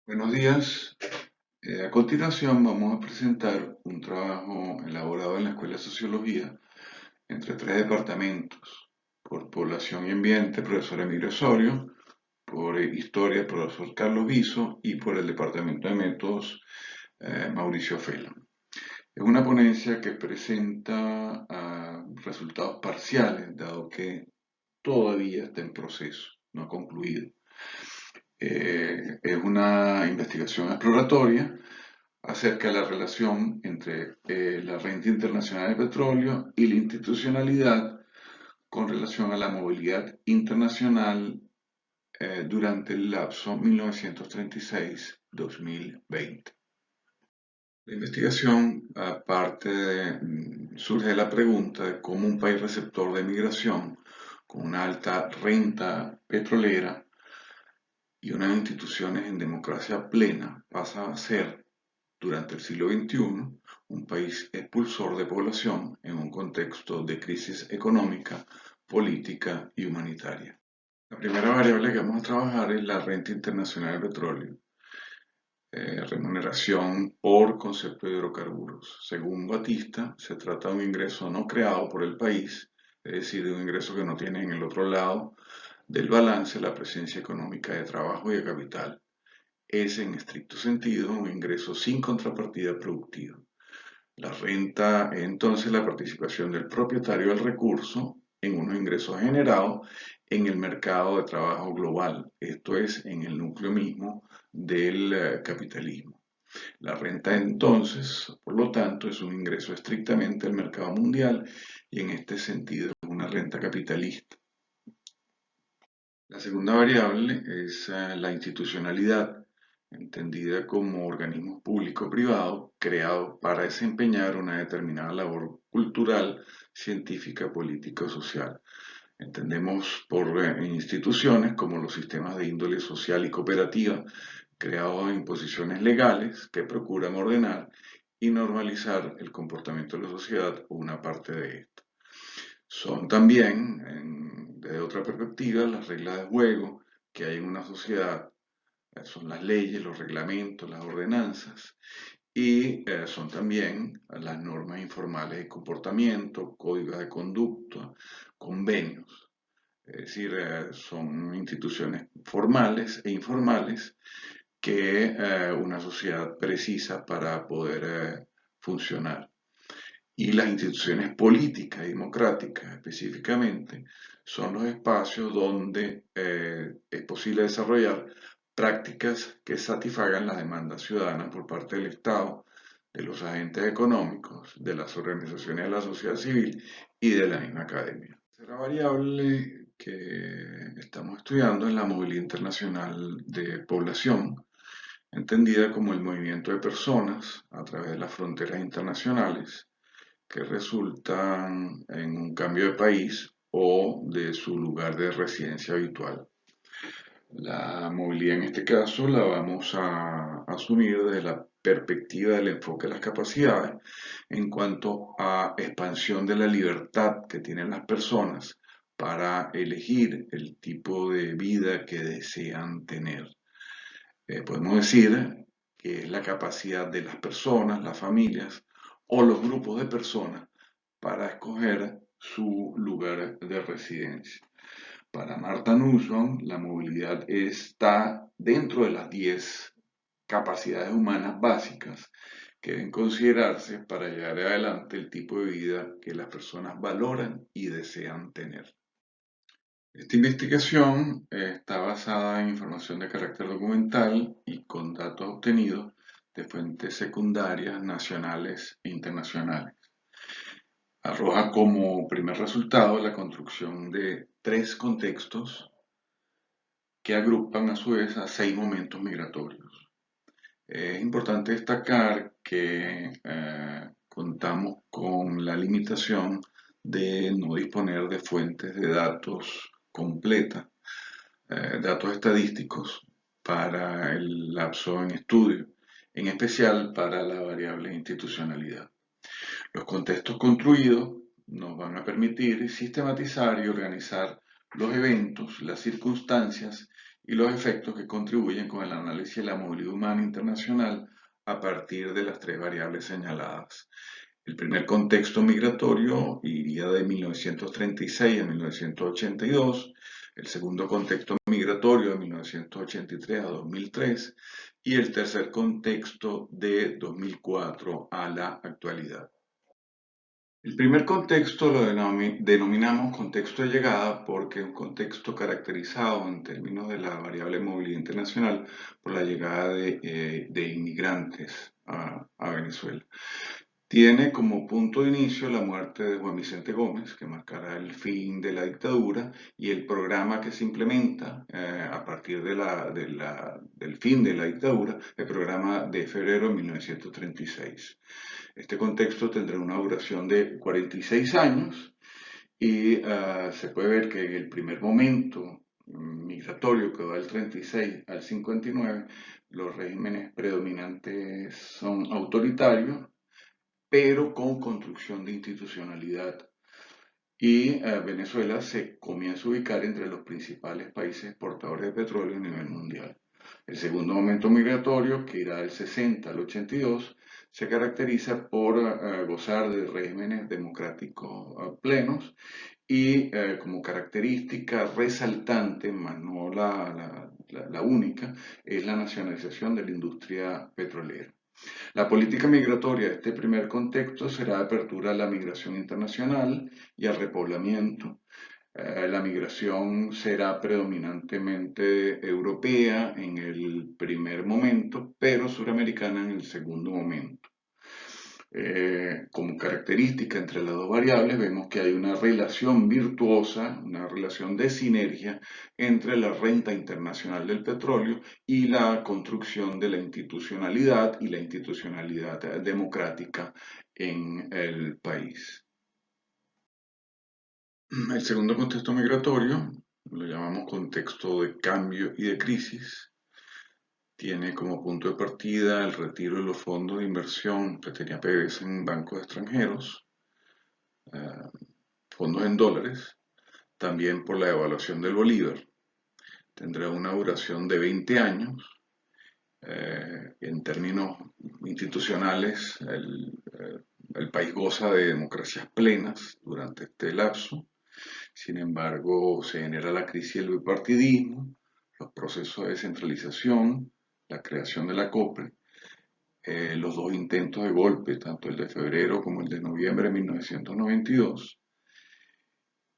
Buenos días. A continuación vamos a presentar un trabajo elaborado en la Escuela de Sociología entre tres departamentos, por Población y Ambiente, profesor Emilio Osorio, por Historia, profesor Carlos Viso, y por el Departamento de Métodos, Mauricio Fela. Es una ponencia que presenta resultados parciales, dado que todavía está en proceso, no ha concluido. Es una investigación exploratoria acerca de la relación entre la renta internacional de petróleo y la institucionalidad con relación a la movilidad internacional durante el lapso 1936-2020. La investigación, surge de la pregunta de cómo un país receptor de migración con una alta renta petrolera y unas instituciones en democracia plena pasa a ser, durante el siglo XXI, un país expulsor de población en un contexto de crisis económica, política y humanitaria. La primera variable que vamos a trabajar es la renta internacional del petróleo, remuneración por concepto de hidrocarburos. Según Batista, se trata de un ingreso no creado por el país, es decir, de un ingreso que no tiene en el otro lado del balance la presencia económica de trabajo y de capital. Es, en estricto sentido, un ingreso sin contrapartida productiva. La renta es entonces la participación del propietario del recurso en unos ingresos generados en el mercado de trabajo global, esto es, en el núcleo mismo del capitalismo. La renta entonces, por lo tanto, es un ingreso estrictamente al mercado mundial y en este sentido es una renta capitalista. La segunda variable es la institucionalidad, entendida como organismo público-privado creado para desempeñar una determinada labor cultural, científica, política o social. Entendemos por instituciones como los sistemas de índole social y cooperativa, creados en posiciones legales que procuran ordenar y normalizar el comportamiento de la sociedad o una parte de esta. Son también, desde otra perspectiva, las reglas de juego que hay en una sociedad. Son las leyes, los reglamentos, las ordenanzas y son también las normas informales de comportamiento, códigos de conducta, convenios. Es decir, son instituciones formales e informales que una sociedad precisa para poder funcionar. Y las instituciones políticas y democráticas específicamente son los espacios donde es posible desarrollar prácticas que satisfagan las demandas ciudadanas por parte del Estado, de los agentes económicos, de las organizaciones de la sociedad civil y de la misma academia. La tercera variable que estamos estudiando es la movilidad internacional de población, entendida como el movimiento de personas a través de las fronteras internacionales que resultan en un cambio de país o de su lugar de residencia habitual. La movilidad en este caso la vamos a asumir desde la perspectiva del enfoque de las capacidades en cuanto a expansión de la libertad que tienen las personas para elegir el tipo de vida que desean tener. Podemos decir que es la capacidad de las personas, las familias o los grupos de personas para escoger su lugar de residencia. Para Martha Nussbaum, la movilidad está dentro de las 10 capacidades humanas básicas que deben considerarse para llevar adelante el tipo de vida que las personas valoran y desean tener. Esta investigación está basada en información de carácter documental y con datos obtenidos de fuentes secundarias nacionales e internacionales. Arroja como primer resultado la construcción de tres contextos que agrupan a su vez a 6 momentos migratorios. Es importante destacar que contamos con la limitación de no disponer de fuentes de datos completas, datos estadísticos para el lapso en estudio, en especial para la variable institucionalidad. Los contextos construidos nos van a permitir sistematizar y organizar los eventos, las circunstancias y los efectos que contribuyen con el análisis de la movilidad humana internacional a partir de las tres variables señaladas. El primer contexto migratorio iría de 1936 a 1982, el segundo contexto migratorio de 1983 a 2003 y el tercer contexto de 2004 a la actualidad. El primer contexto lo denominamos contexto de llegada porque es un contexto caracterizado en términos de la variable movilidad internacional por la llegada de inmigrantes a Venezuela. Tiene como punto de inicio la muerte de Juan Vicente Gómez, que marcará el fin de la dictadura, y el programa que se implementa a partir del fin de la dictadura, el programa de febrero de 1936. Este contexto tendrá una duración de 46 años y se puede ver que en el primer momento migratorio, que va del 36 al 59, los regímenes predominantes son autoritarios, pero con construcción de institucionalidad. Y Venezuela se comienza a ubicar entre los principales países exportadores de petróleo a nivel mundial. El segundo momento migratorio, que irá del 60 al 82, se caracteriza por gozar de regímenes democráticos plenos y como característica resaltante, más no la única, es la nacionalización de la industria petrolera. La política migratoria de este primer contexto será apertura a la migración internacional y al repoblamiento. La migración será predominantemente europea en el primer momento, pero suramericana en el segundo momento. Como característica entre las dos variables vemos que hay una relación virtuosa, una relación de sinergia entre la renta internacional del petróleo y la construcción de la institucionalidad y la institucionalidad democrática en el país. El segundo contexto migratorio lo llamamos contexto de cambio y de crisis. Tiene como punto de partida el retiro de los fondos de inversión que tenía PDVSA en bancos extranjeros, fondos en dólares, también por la devaluación del bolívar. Tendrá una duración de 20 años. En términos institucionales, el país goza de democracias plenas durante este lapso. Sin embargo, se genera la crisis del bipartidismo, los procesos de descentralización, la creación de la COPRE, los dos intentos de golpe, tanto el de febrero como el de noviembre de 1992,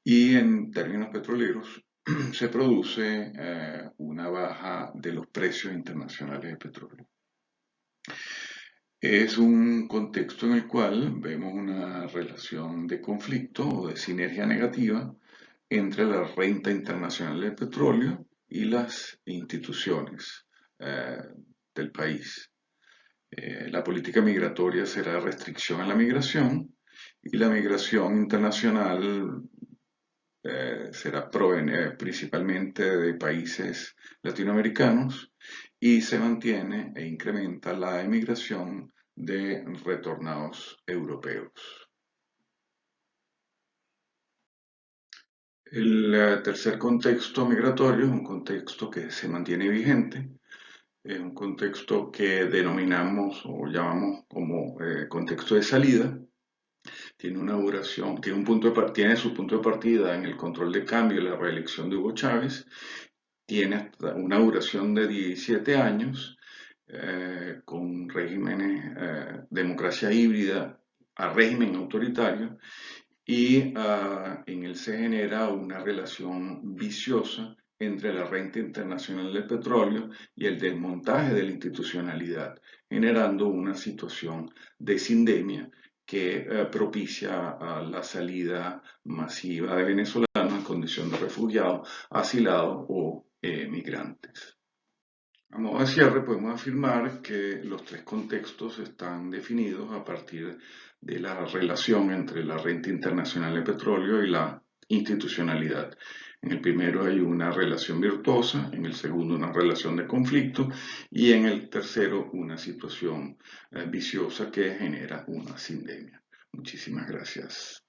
y en términos petroleros se produce una baja de los precios internacionales de petróleo. Es un contexto en el cual vemos una relación de conflicto o de sinergia negativa entre la renta internacional del petróleo y las instituciones del país. La política migratoria será restricción a la migración y la migración internacional será principalmente de países latinoamericanos y se mantiene e incrementa la emigración de retornados europeos. El tercer contexto migratorio es un contexto que se mantiene vigente, es un contexto que denominamos o llamamos como contexto de salida. Tiene una duración, tiene su punto de partida en el control de cambio y la reelección de Hugo Chávez. Tiene una duración de 17 años con regímenes, democracia híbrida a régimen autoritario y en él se genera una relación viciosa entre la renta internacional del petróleo y el desmontaje de la institucionalidad, generando una situación de sindemia que propicia la salida masiva de venezolanos en condición de refugiados, asilados o migrantes. A modo de cierre, podemos afirmar que los tres contextos están definidos a partir de la relación entre la renta internacional de petróleo y la institucionalidad. En el primero hay una relación virtuosa, en el segundo una relación de conflicto y en el tercero una situación viciosa que genera una sindemia. Muchísimas gracias.